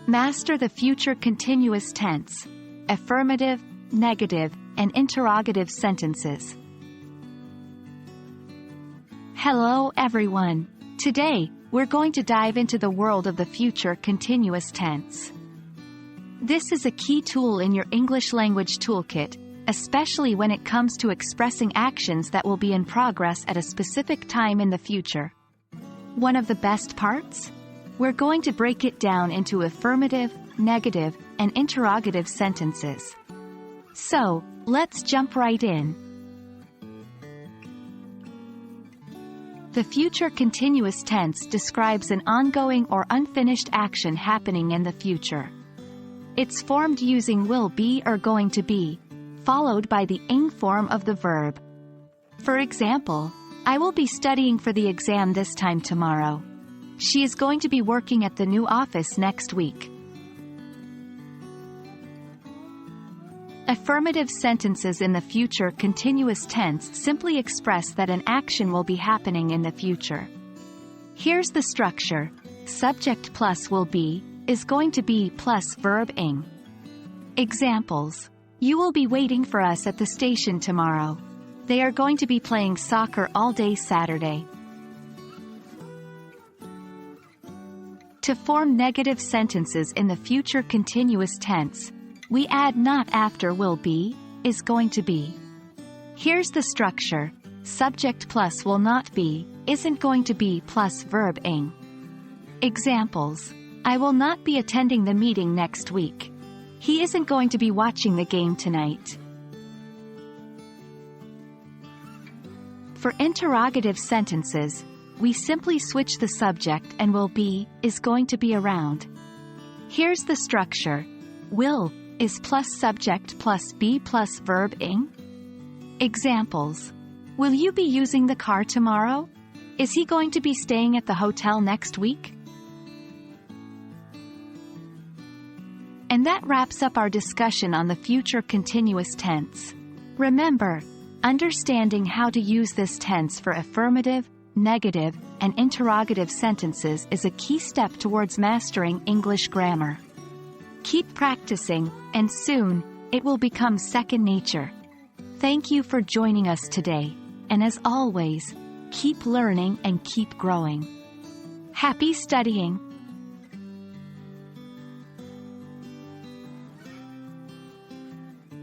Master the future continuous tense, affirmative, negative, and interrogative sentences. Hello everyone. Today, we're going to dive into the world of the future continuous tense. This is a key tool in your English language toolkit, especially when it comes to expressing actions that will be in progress at a specific time in the future. One of the best parts? We're going to break it down into affirmative, negative, and interrogative sentences. So, let's jump right in. The future continuous tense describes an ongoing or unfinished action happening in the future. It's formed using will be or going to be, followed by the ing form of the verb. For example, I will be studying for the exam this time tomorrow. She is going to be working at the new office next week. Affirmative sentences in the future continuous tense simply express that an action will be happening in the future. Here's the structure. Subject plus will be is going to be plus verb ing. Examples. You will be waiting for us at the station tomorrow. They are going to be playing soccer all day Saturday. To form negative sentences in the future continuous tense, we add not after will be, is going to be. Here's the structure. Subject plus will not be, isn't going to be plus verb ing. Examples. I will not be attending the meeting next week. He isn't going to be watching the game tonight. For interrogative sentences, we simply switch the subject and will be, is going to be around. Here's the structure. Will is plus subject plus be plus verb ing. Examples. Will you be using the car tomorrow? Is he going to be staying at the hotel next week? And that wraps up our discussion on the future continuous tense. Remember, understanding how to use this tense for affirmative, negative, and interrogative sentences is a key step towards mastering English grammar. Keep practicing, and soon, it will become second nature. Thank you for joining us today, and as always, keep learning and keep growing. Happy studying!